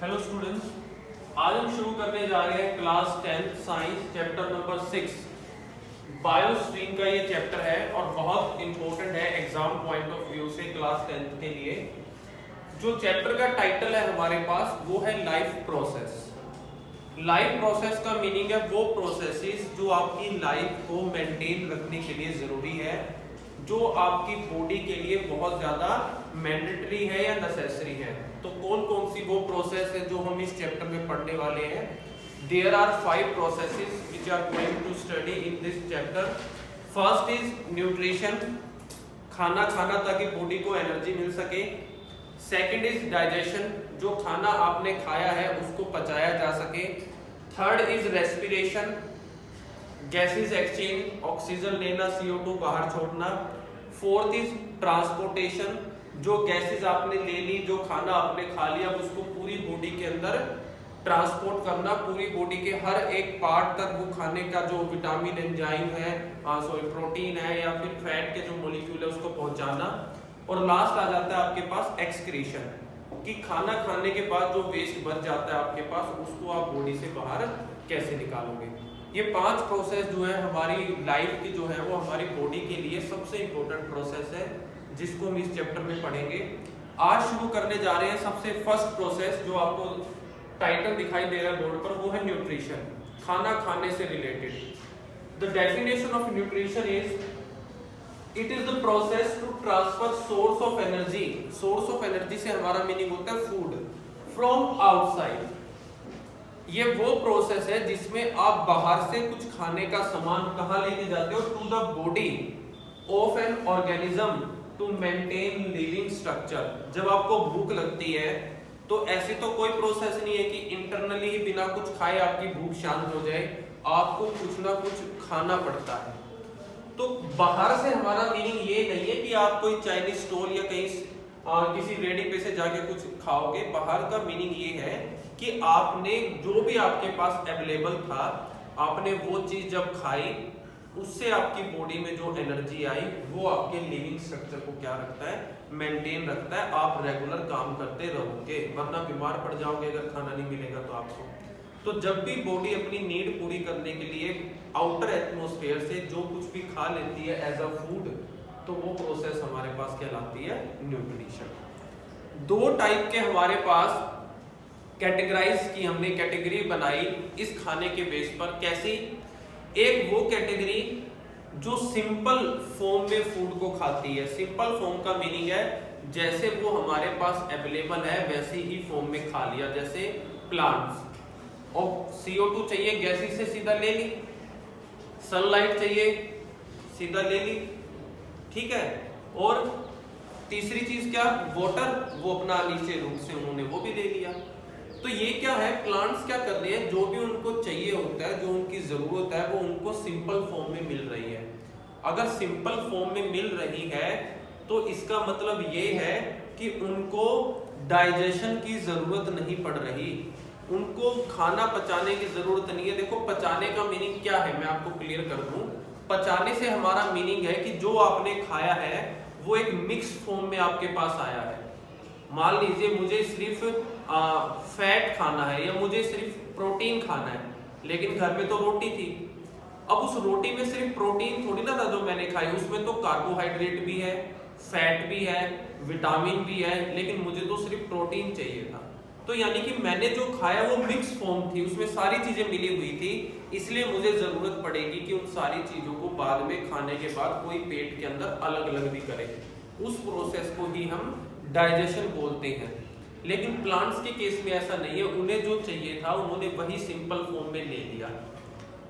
Hello students, आज हम शुरू करने जा रहे हैं class 10 science chapter number 6। Bio stream का ये चैप्टर है और बहुत इंपॉर्टेंट है एग्जाम पॉइंट ऑफ व्यू से क्लास 10 के लिए। जो चैप्टर का टाइटल है हमारे पास वो है लाइफ प्रोसेस। लाइफ प्रोसेस का मीनिंग है वो प्रोसेसेस जो आपकी लाइफ को मेंटेन रखने के लिए जरूरी है, जो आपकी बॉडी के लिए बहुत ज्यादा मैंडेटरी है या नेसेसरी है। तो कौन कौन सी वो प्रोसेस है जो हम इस चैप्टर में पढ़ने वाले हैं। There are 5 processes which are going to study in this chapter. First is nutrition, खाना खाना ताकि बॉडी को एनर्जी मिल सके। सेकंड इज डाइजेशन, जो खाना आपने खाया है उसको पचाया जा सके। Third is respiration, gases exchange, oxygen लेना, CO2 बाहर छोड़ना। फोर्थ इज ट्रांसपोर्टेशन, जो गैसेस आपने ले ली, जो खाना आपने खा लिया उसको पूरी बॉडी के अंदर ट्रांसपोर्ट करना, पूरी बॉडी के हर एक पार्ट तक वो खाने का जो विटामिन एंजाइम है, प्रोटीन है या फिर फैट के जो मॉलिक्यूल है उसको पहुंचाना। और लास्ट आ जाता है आपके पास एक्सक्रीशन, कि खाना खाने के बाद जो वेस्ट बच जाता है आपके पास उसको आप बॉडी से बाहर कैसे निकालोगे। ये 5 प्रोसेस जो है हमारी लाइफ की जो है वो हमारी बॉडी के लिए सबसे इंपॉर्टेंट प्रोसेस है, जिसको हम इस चैप्टर में पढ़ेंगे। आज शुरू करने जा रहे हैं सबसे फर्स्ट प्रोसेस, जो आपको टाइटल दिखाई दे रहा है बोर्ड पर, वो है न्यूट्रिशन, खाना खाने से related. The definition of nutrition is it is the process to transfer source of energy. Source of energy से हमारा मीनिंग होता है फूड, फ्रॉम आउटसाइड। ये वो प्रोसेस है जिसमें आप बाहर से कुछ खाने का सामान कहां लेके जाते हो, to the body of an organism to maintain living structure. जब आपको भूख लगती है तो ऐसे तो कोई प्रोसेस नहीं है कि इंटरनली ही बिना कुछ खाए आपकी भूख शांत हो जाए, आपको कुछ ना कुछ खाना पड़ता है। तो बाहर से हमारा मीनिंग ये नहीं है कि आप कोई चाइनीज स्टॉल या कहीं किसी रेडी पे से जाके कुछ खाओगे। बाहर का मीनिंग ये है कि आपने जो भी आपके पास अवेलेबल था, आपने वो चीज जब खाई, उससे आपकी बॉडी में जो एनर्जी आई वो आपके लिविंग स्ट्रक्चर को क्या रखता है, मेंटेन रखता है। आप रेगुलर काम करते रहोगे, वरना बीमार पड़ जाओगे अगर खाना नहीं मिलेगा तो आपको। तो जब भी बॉडी अपनी नीड पूरी करने के लिए आउटर एटमॉस्फेयर से जो कुछ भी खा लेती है एज अ फूड, तो वो प्रोसेस हमारे पास कहलाती है न्यूट्रिशन। 2 टाइप के हमारे पास कैटेगराइज की हमने कैटेगरी बनाई इस खाने के बेस पर। कैसी? एक वो कैटेगरी जो सिंपल फॉर्म में फूड को खाती है। सिंपल फॉर्म का मीनिंग है जैसे वो हमारे पास अवेलेबल है वैसे ही फॉर्म में खा लिया। जैसे प्लांट्स, और CO2 चाहिए गैसेस से सीधा ले ली, सनलाइट चाहिए सीधा ले ली, ठीक है। और तीसरी चीज क्या, वाटर, वो अपना नीचे रूट से उन्होंने वो भी ले लिया। तो ये क्या है, प्लांट्स क्या कर रहे हैं, जो भी उनको चाहिए होता है, जो उनकी जरूरत है, वो उनको सिंपल फॉर्म में मिल रही है। अगर सिंपल फॉर्म में मिल रही है तो इसका मतलब ये है कि उनको डाइजेशन की जरूरत नहीं पड़ रही, उनको खाना पचाने की जरूरत नहीं है। देखो पचाने का मीनिंग क्या है, मैं आपको क्लियर कर दूं। पचाने से हमारा मीनिंग है कि जो आपने खाया है वो एक मिक्स फॉर्म में आपके पास आया है। मान लीजिए मुझे सिर्फ फैट खाना है या मुझे सिर्फ प्रोटीन खाना है, लेकिन घर में तो रोटी थी। अब उस रोटी में सिर्फ प्रोटीन थोड़ी ना था जो मैंने खाई, उसमें तो कार्बोहाइड्रेट भी है, फैट भी है, विटामिन भी है, लेकिन मुझे तो सिर्फ प्रोटीन चाहिए था। तो यानी कि मैंने जो खाया वो मिक्स फॉर्म थी, उसमें सारी चीजें मिली हुई थी। इसलिए मुझे जरूरत पड़ेगी कि उन सारी चीजों को बाद में खाने के बाद कोई पेट के अंदर अलग अलग भी करे। उस प्रोसेस को ही हम डाइजेशन बोलते हैं। लेकिन प्लांट्स के केस में ऐसा नहीं है, उन्हें जो चाहिए था उन्होंने वही सिंपल फॉर्म में ले लिया।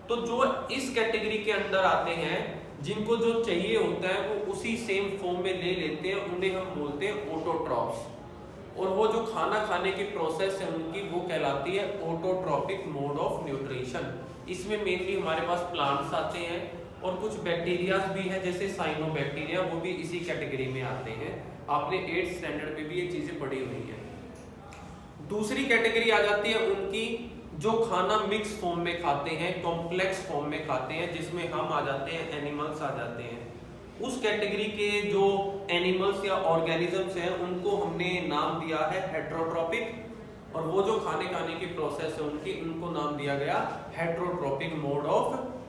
तो जो इस कैटेगरी के अंदर आते हैं, जिनको जो चाहिए होता है वो उसी सेम फॉर्म में ले लेते हैं, उन्हें हम बोलते हैं ऑटोट्रॉफ्स। और वो जो खाना खाने की प्रोसेस है उनकी वो कहलाती है ऑटोट्रॉपिक मोड ऑफ न्यूट्रिशन। इसमें मेनली हमारे पास प्लांट्स आते हैं और कुछ बैक्टीरियाज भी हैं, जैसे साइनोबैक्टीरिया, वो भी इसी कैटेगरी में आते हैं। आपने 8th स्टैंडर्ड में भी ये चीजें पढ़ी हुई हैं। दूसरी कैटेगरी आ जाती है उनकी जो खाना मिक्स फॉर्म में खाते हैं, कॉम्प्लेक्स फॉर्म में खाते हैं, जिसमें हम आ जाते हैं, एनिमल्स आ जाते हैं। उस कैटेगरी के जो एनिमल्स या ऑर्गेनिजम्स हैं उनको हमने नाम दिया है हेटेरोट्रॉपिक और वो जो खाने के प्रोसेस है उनको नाम दिया गया हेटरोट्रोपिक मोड ऑफ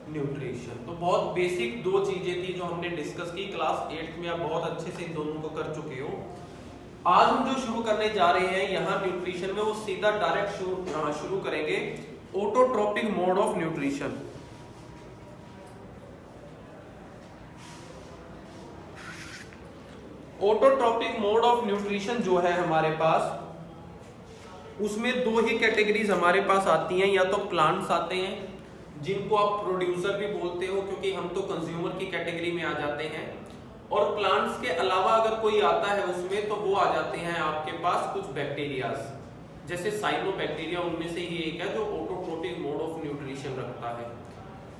न्यूट्रिशन। तो बहुत बेसिक दो चीजें थी जो हमने डिस्कस की क्लास 8 में, आप बहुत अच्छे से इन दोनों को कर चुके हो। आज हम जो शुरू करने जा रहे हैं यहाँ न्यूट्रिशन में, वो सीधा डायरेक्ट शुरू करेंगे autotrophic mode of nutrition. Autotrophic mode of nutrition जो है हमारे पास, उसमें दो ही कैटेगरीज हमारे पास आती हैं। या तो प्लांट्स आते हैं जिनको आप प्रोड्यूसर भी बोलते हो, क्योंकि हम तो कंज्यूमर की कैटेगरी में आ जाते हैं, और प्लांट्स के अलावा अगर कोई आता है उसमें तो वो आ जाते हैं आपके पास कुछ बैक्टीरियाज, जैसे साइनोबैक्टीरिया उनमें से ही एक है जो ऑटोट्रोपिक मोड ऑफ न्यूट्रिशन रखता है।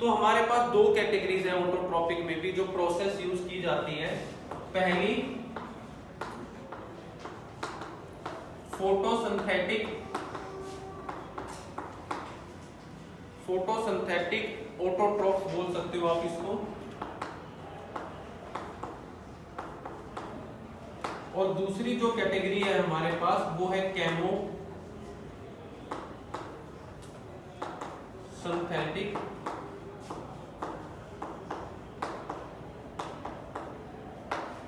तो हमारे पास दो कैटेगरीज हैं ऑटोट्रोपिक में भी जो प्रोसेस यूज की जाती है। पहली फोटोसिंथेटिक ऑटोट्रोप्स बोल सकते हो आप इसको, और दूसरी जो कैटेगरी है हमारे पास वो है केमो सिंथेटिक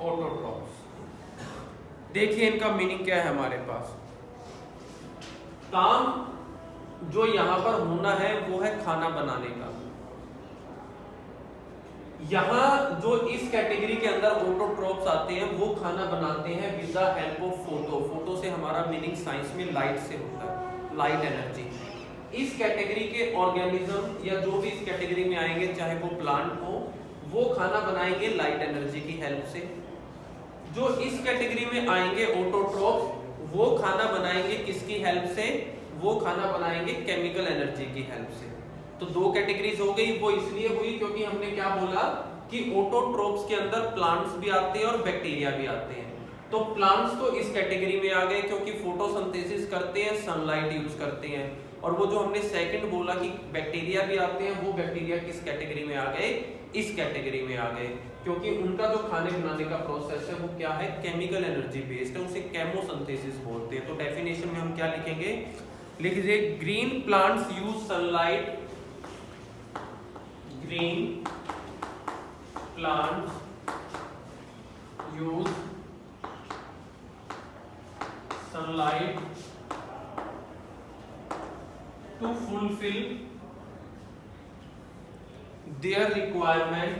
ऑटोट्रोप्स। देखिए इनका मीनिंग क्या है हमारे पास। काम जो यहां पर होना है वो है खाना बनाने का। यहां जो इस कैटेगरी के अंदर ऑटोट्रोप्स आते हैं वो खाना बनाते हैं with the help of photo से हमारा मीनिंग साइंस में लाइट से होता है, लाइट एनर्जी। इस कैटेगरी के ऑर्गेनिज्म या जो भी इस कैटेगरी में आएंगे, चाहे वो प्लांट हो, वो खाना बनाएंगे लाइट एनर्जी की हेल्प से। जो इस कैटेगरी में आएंगे ऑटोट्रोप्स, वो खाना बनाएंगे किसकी हेल्प से? वो खाना बनाएंगे केमिकल एनर्जी की हेल्प से। तो दो कैटेगरीज हो गई। वो इसलिए हुई क्योंकि हमने क्या बोला कि ऑटोट्रोप्स के अंदर प्लांट्स भी आते हैं और बैक्टीरिया भी आते हैं। तो प्लांट्स तो इस कैटेगरी में आ गए क्योंकि फोटोसिंथेसिस करते हैं, सनलाइट यूज करते हैं। और वो जो हमने सेकंड बोला कि बैक्टीरिया भी आते हैं, वो बैक्टीरिया किस कैटेगरी में आ गए? इस कैटेगरी में आ गए, क्योंकि उनका जो खाने बनाने का प्रोसेस है वो क्या है? केमिकल एनर्जी बेस्ड है, उसे केमोसिंथेसिस बोलते हैं। तो डेफिनेशन में हम क्या लिखेंगे? लिख दीजिए, green plants use sunlight, green plants use sunlight to fulfil their requirement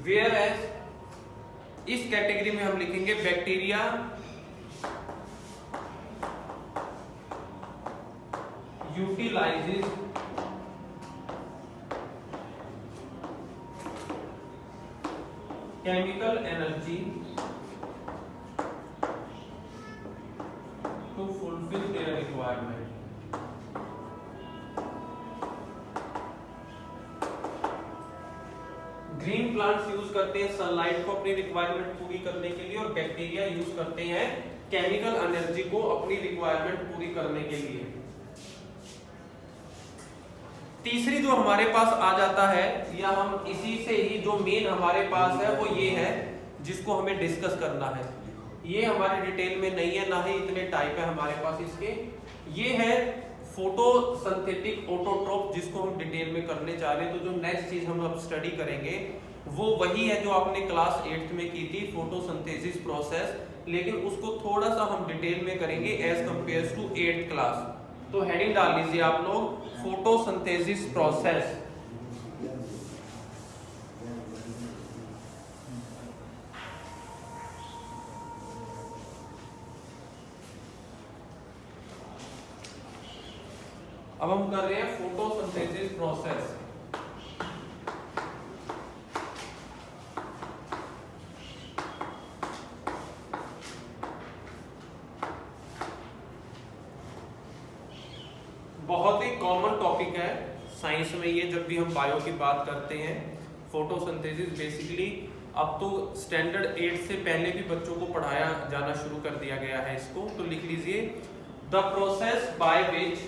whereas इस कैटेगरी में हम लिखेंगे bacteria utilizes chemical energy to fulfill their requirement। Green plants use करते हैं सनलाइट को अपनी रिक्वायरमेंट पूरी करने के लिए, और बैक्टीरिया यूज करते हैं केमिकल एनर्जी को अपनी रिक्वायरमेंट पूरी करने के लिए। तीसरी जो हमारे पास आ जाता है, या हम इसी से ही जो मेन हमारे पास है वो ये है जिसको हमें डिस्कस करना है। ये हमारे डिटेल में नहीं है, ना ही इतने टाइप है हमारे पास इसके। ये है फोटोसिंथेटिक ऑटोट्रोप, जिसको हम डिटेल में करने जा रहे हैं। तो जो नेक्स्ट चीज हम अब स्टडी करेंगे वो वही है जो आपने क्लास 8th में की थी, फोटोसिंथेसिस प्रोसेस, लेकिन उसको थोड़ा सा हम डिटेल में करेंगे as compare to 8th class. तो हेडिंग डाल लीजिए आप लोग, फोटोसिंथेसिस प्रोसेस। अब हम कर रहे हैं फोटोसिंथेसिस प्रोसेस। बहुत ही कॉमन टॉपिक है साइंस में ये, जब भी हम बायो की बात करते हैं। फोटोसिंथेसिस बेसिकली अब तो स्टैंडर्ड 8 से पहले भी बच्चों को पढ़ाया जाना शुरू कर दिया गया है इसको। तो लिख लीजिए, the the process by which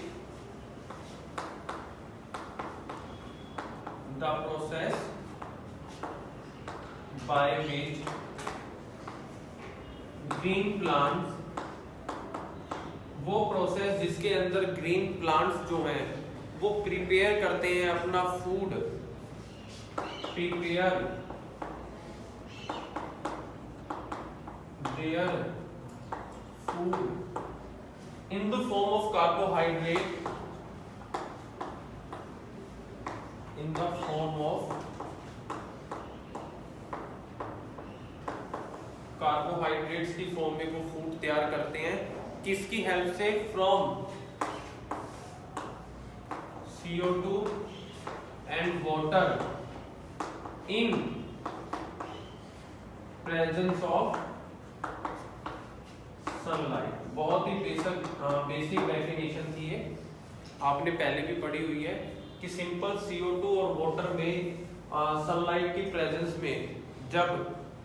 green plants, वो प्रोसेस जिसके अंदर ग्रीन प्लांट्स जो हैं वो प्रिपेयर करते हैं अपना food, prepare their food in the form of carbohydrate, in the form of carbohydrates की फॉर्म में वो फूड तैयार करते हैं, किसकी हेल्प से? From CO2 and water in presence of sunlight. बहुत ही बेसिक डेफिनेशन थी ये, आपने पहले भी पढ़ी हुई है कि सिंपल CO2 और वाटर में सनलाइट की प्रेजेंस में जब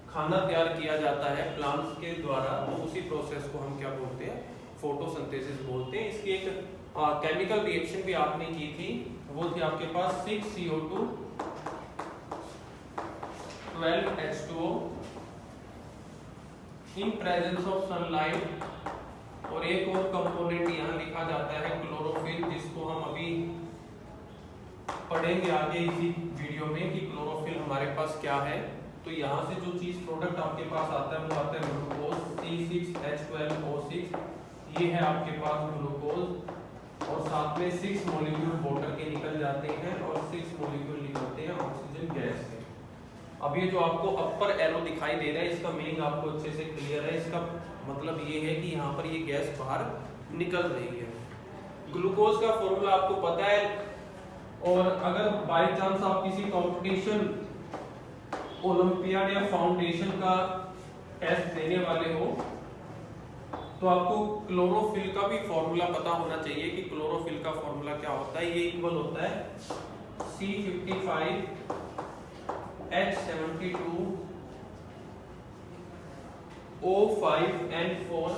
खाना तैयार किया जाता है प्लांट्स के द्वारा, तो उसी प्रोसेस को हम क्या बोलते हैं? फोटोसिंथेसिस बोलते हैं। इसकी एक केमिकल रिएक्शन भी आपने की थी, वो थी आपके पास 6CO2 12H2O in presence of sunlight, और एक और कंपोनेंट यहाँ लिखा जाता है क्लोरोफिल, जिसको हम अभी पढ़ेंगे आगे इसी वीडियो में कि क्लोरोफिल हमारे पास क्या है। तो यहाँ से जो चीज प्रोडक्ट आपके पास आता है वो आता है ग्लूकोज C6H12O6, ये है आपके पास ग्लूकोज, और साथ में 6 मॉलिक्यूल वाटर के निकल जाते हैं और 6 मॉलिक्यूल निकलते हैं ऑक्सीजन गैस से। अब ये जो आपको अपर एरो दिखाई दे रहा है, इसका मीनिंग आपको अच्छे से क्लियर है। इसका मतलब ये है कि यहाँ पर ये गैस बाहर निकल रही है। ग्लूकोज का फॉर्मूला आपको पता है, और अगर बाय चांस आप किसी कंपटीशन, ओलंपियाड या फाउंडेशन का टेस्ट देने वाले हो, तो आपको क्लोरोफिल का भी फॉर्मूला पता होना चाहिए कि क्लोरोफिल का फॉर्मूला क्या होता है। ये इक्वल होता है C55H72O5N4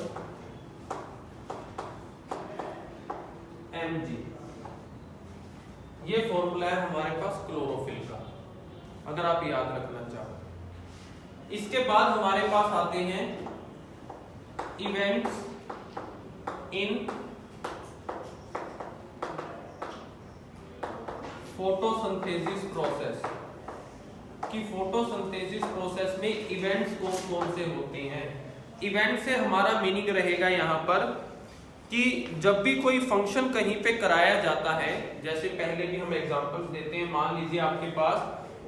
mg। ये फॉर्मूला है हमारे पास क्लोरोफिल का, अगर आप याद रखना चाहो। इसके बाद हमारे पास आते हैं इवेंट्स इन फोटोसिंथेसिस प्रोसेस, कि फोटोसिंथेसिस प्रोसेस में इवेंट्स कौन से होते हैं। इवेंट से हमारा मीनिंग रहेगा यहाँ पर कि जब भी कोई फंक्शन कहीं पे कराया जाता है, जैसे पहले भी हम एग्जांपल्स देते हैं, मान लीजिए आपके पास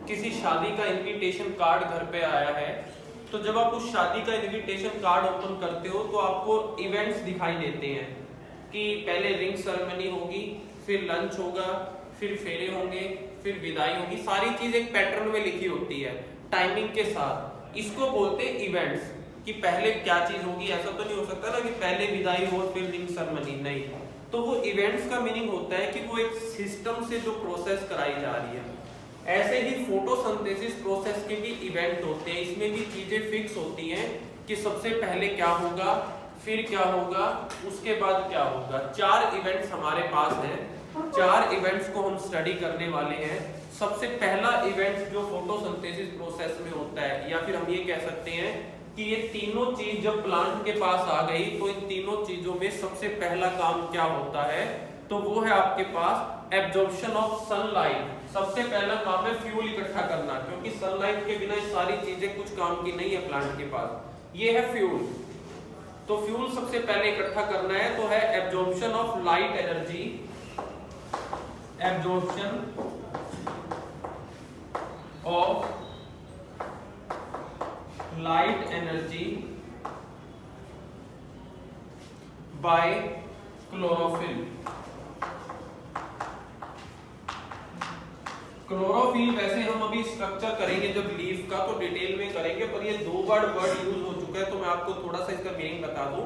किसी शादी का इनविटेशन कार्ड घर पे आया है, तो जब आप उस शादी का इनविटेशन कार्ड ओपन करते हो तो आपको इवेंट्स दिखाई देते हैं कि पहले रिंग सेरेमनी होगी, फिर लंच होगा, फिर फेरे होंगे, फिर विदाई होगी। सारी चीज एक पैटर्न में लिखी होती है टाइमिंग के साथ। इसको बोलते हैं इवेंट्स, कि पहले क्या चीज होगी। ऐसा तो नहीं हो सकता ना कि पहले विदाई हो फिर रिंग सेरेमनी, नहीं। तो वो इवेंट्स का मीनिंग होता है कि वो एक सिस्टम से जो प्रोसेस कराई जा रही है। ऐसे ही फोटोसिंथेसिस प्रोसेस के भी इवेंट होते हैं, इसमें भी चीजें फिक्स होती हैं कि सबसे पहले क्या होगा, फिर क्या होगा, उसके बाद क्या होगा। 4 इवेंट्स हमारे पास हैं, 4 इवेंट्स को हम स्टडी करने वाले हैं। सबसे पहला इवेंट जो फोटोसिंथेसिस प्रोसेस में होता है, या फिर हम ये कह सकते हैं कि ये तीनों चीज जब प्लांट के पास आ गई तो इन तीनों चीजों में सबसे पहला काम क्या होता है, तो वो है आपके पास एब्जॉर्प्शन ऑफ सनलाइट। सबसे पहला काम है फ्यूल इकट्ठा करना, क्योंकि सनलाइट के बिना ये सारी चीजें कुछ काम की नहीं है प्लांट के पास। ये है फ्यूल, तो फ्यूल सबसे पहले इकट्ठा करना है, तो है absorption of light energy, absorption of light energy by chlorophyll. Chlorophyll वैसे हम अभी स्ट्रक्चर करेंगे जब लीफ का, तो डिटेल में करेंगे, पर ये 2 बार वर्ड यूज हो चुका है तो मैं आपको थोड़ा सा इसका मीनिंग बता दूं।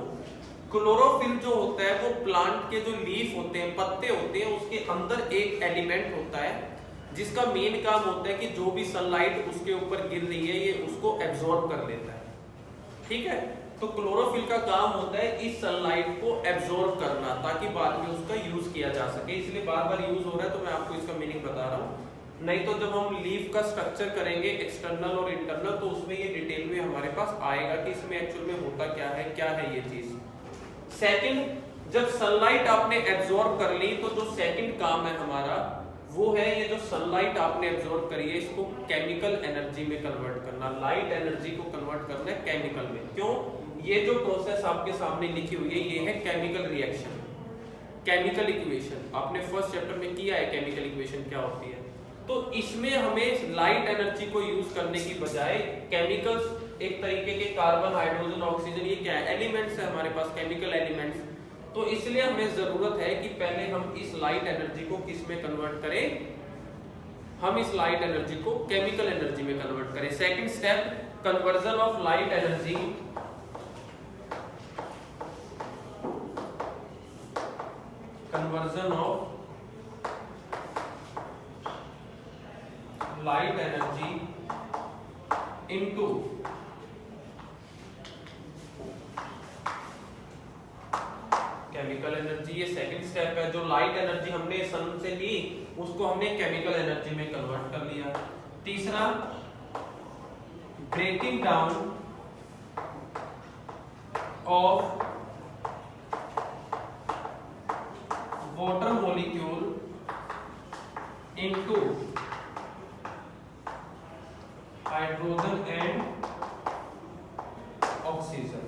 क्लोरोफिल जो होता है वो प्लांट के जो लीफ होते हैं, पत्ते होते हैं, उसके अंदर एक एलिमेंट होता है जिसका मेन काम होता है कि जो भी सनलाइट उसके ऊपर गिर रही है ये उसको एब्जॉर्ब कर लेता है। ठीक है, तो क्लोरोफिल का काम होता है इस सनलाइट को एब्जॉर्ब करना ताकि बाद में उसका यूज किया जा सके, इसलिए बार बार यूज हो रहा है तो मैं आपको इसका मीनिंग बता रहा हूँ। नहीं तो जब हम लीफ का स्ट्रक्चर करेंगे एक्सटर्नल और इंटरनल तो उसमें ये डिटेल में हमारे पास आएगा कि इसमें एक्चुअल में होता क्या है ये चीज। सेकंड, जब सनलाइट आपने एब्जॉर्ब कर ली तो जो सेकंड काम है हमारा वो है ये जो सनलाइट आपने एब्जॉर्ब करी है इसको केमिकल एनर्जी में कन्वर्ट करना, लाइट एनर्जी को कन्वर्ट करना है केमिकल में। क्यों? ये जो प्रोसेस आपके सामने लिखी हुई है ये है केमिकल रिएक्शन, केमिकल इक्वेशन। आपने फर्स्ट चैप्टर में किया है केमिकल इक्वेशन क्या होती है। तो इसमें हमें लाइट एनर्जी को यूज करने की बजाय केमिकल्स एक तरीके के कार्बन, हाइड्रोजन, ऑक्सीजन, ये क्या है एलिमेंट्स है हमारे पास, केमिकल एलिमेंट्स। तो इसलिए हमें जरूरत है कि पहले हम इस लाइट एनर्जी को किस में कन्वर्ट करें, हम इस लाइट एनर्जी को केमिकल एनर्जी में कन्वर्ट करें। Second step, conversion of light energy conversion of light energy into chemical energy. ये सेकंड स्टेप है। जो लाइट एनर्जी हमने सन से ली उसको हमने केमिकल एनर्जी में कन्वर्ट कर लिया। तीसरा, breaking down of water molecule into hydrogen and oxygen।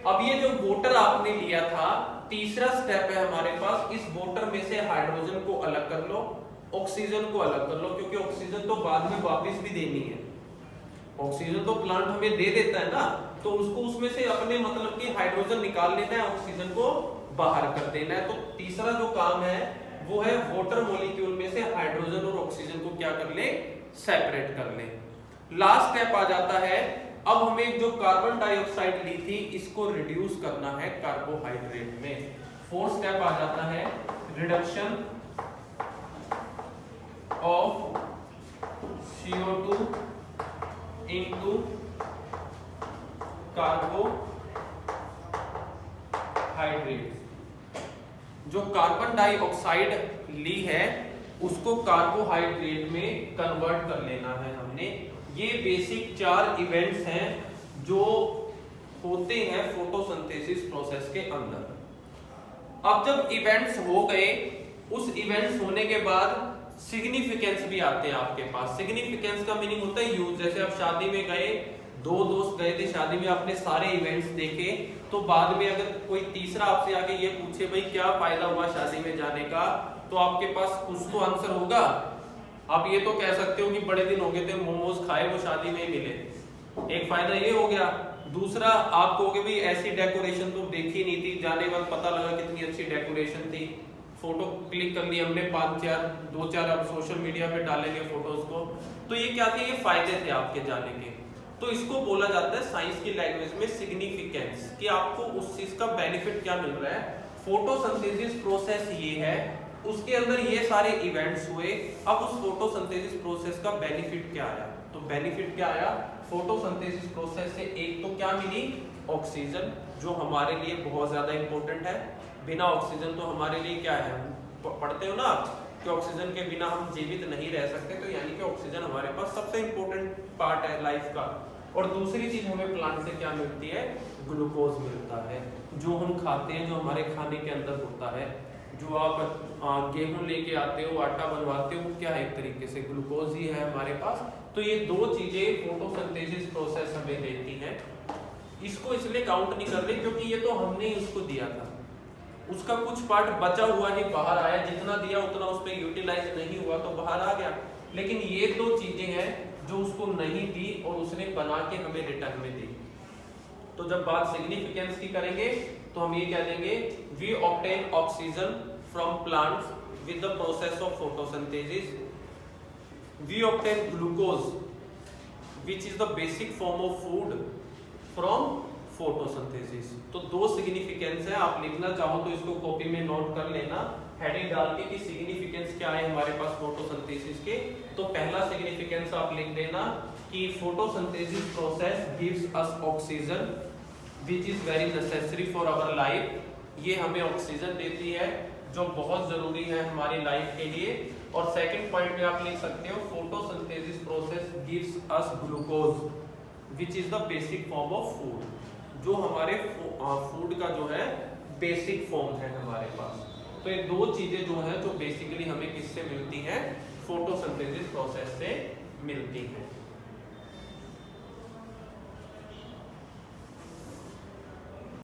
अब ये जो वाटर आपने लिया था, तीसरा स्टेप है हमारे पास, इस वाटर में से हाइड्रोजन को अलग कर लो, ऑक्सीजन को अलग कर लो, क्योंकि ऑक्सीजन तो बाद में वापस भी देनी है। ऑक्सीजन तो प्लांट हमें दे देता है ना, तो उसको उसमें से अपने मतलब कि हाइड्रोजन निकाल लेना है, ऑक्सीजन को बाहर कर देना है। तो तीसरा जो काम है वो है वाटर मॉलिक्यूल में से हाइड्रोजन और ऑक्सीजन को क्या कर ले, सेपरेट कर ले। लास्ट स्टेप आ जाता है, अब हमें जो कार्बन डाइऑक्साइड ली थी इसको रिड्यूस करना है कार्बोहाइड्रेट में। फोर्थ स्टेप आ जाता है reduction of CO2 into carbohydrate. जो कार्बन डाइऑक्साइड ली है उसको कार्बोहाइड्रेट में कन्वर्ट कर लेना है हमने। ये बेसिक 4 इवेंट्स हैं जो होते हैं फोटोसिंथेसिस प्रोसेस के अंदर। अब जब इवेंट्स हो गए, उस इवेंट्स होने के बाद सिग्निफिकेंस भी आते हैं आपके पास। सिग्निफिकेंस का मीनिंग होता है यूज। जैसे आप शादी में गए, 2 दोस्त गए थे शादी में, आपने सारे इवेंट्स देखे, तो बाद में अगर कोई तीसरा आपसे आके ये पूछे भाई क्या फायदा हुआ शादी में जाने का, तो आपके पास कुछ तो आंसर होगा। आप ये तो कह सकते हो कि बड़े दिन हो गए थे, मोमोज खाए, वो शादी में ही मिले, एक फायदा ये हो गया। दूसरा, आप कहोगे भाई ऐसी डेकोरेशन तो देखी नहीं थी, जाने के बाद पता लगा कितनी अच्छी डेकोरेशन थी, फोटो क्लिक कर ली हमने 2-4 अब सोशल मीडिया पे डालेंगे फोटोज को, तो ये क्या थे, ये फायदे थे आपके जाने के। तो इसको बोला जाता है साइंस की लैंग्वेज में सिग्निफिकेंस, कि आपको उस चीज का बेनिफिट क्या मिल रहा है। फोटोसिंथेसिस प्रोसेस ये है, उसके अंदर ये सारे इवेंट्स हुए, अब उस फोटोसिंथेसिस प्रोसेस का बेनिफिट क्या आया। तो बेनिफिट क्या आया फोटोसिंथेसिस प्रोसेस से, एक तो क्या मिली, ऑक्सीजन, जो हमारे लिए बहुत ज्यादा इंपॉर्टेंट है। बिना ऑक्सीजन तो हमारे लिए क्या है, पढ़ते हो ना कि ऑक्सीजन के बिना हम जीवित नहीं रह सकते, तो यानी कि ऑक्सीजन हमारे पास सबसे इंपॉर्टेंट पार्ट है लाइफ का। और दूसरी चीज हमें प्लांट से क्या मिलती है, ग्लूकोज मिलता है, जो हम खाते हैं, जो हमारे खाने के अंदर होता है। जो आप गेहूं लेके आते हो, आटा बनवाते हो, वो क्या है, एक तरीके से ग्लूकोज ही है हमारे पास। तो ये 2 चीजें फोटोसिंथेसिस प्रोसेस हमें देती हैं। इसको इसलिए काउंट नहीं कर रहे क्योंकि ये तो हमने ही उसको दिया था, उसका कुछ पार्ट बचा हुआ ही बाहर आया, जितना दिया उतना उस पर यूटिलाइज नहीं हुआ तो बाहर आ गया। लेकिन ये 2 चीजें हैं जो उसको नहीं दी और उसने बना के हमें रिटर्न में दी। तो जब बात सिग्निफिकेंस की करेंगे तो हम ये कह देंगे, we obtain oxygen from plants with the process of photosynthesis, we obtain glucose which is the basic form of food from photosynthesis. तो 2 सिग्निफिकेंस है, आप लिखना चाहो तो इसको कॉपी में नोट कर लेना, हेडिंग डाल के कि सिग्निफिकेंस क्या है हमारे पास फोटोसिंथेसिस के। तो पहला सिग्निफिकेंस आप लिख देना कि photosynthesis process gives us oxygen which is very necessary for our life, ये हमें ऑक्सीजन देती है जो बहुत जरूरी है हमारी लाइफ के लिए। और सेकंड पॉइंट में आप लिख सकते हो photosynthesis process gives us glucose which is the basic form of food, जो हमारे फूड का जो है बेसिक फॉर्म है हमारे पास। तो ये दो चीजें जो है जो बेसिकली हमें किससे मिलती हैं, फोटोसिंथेसिस प्रोसेस से मिलती हैं।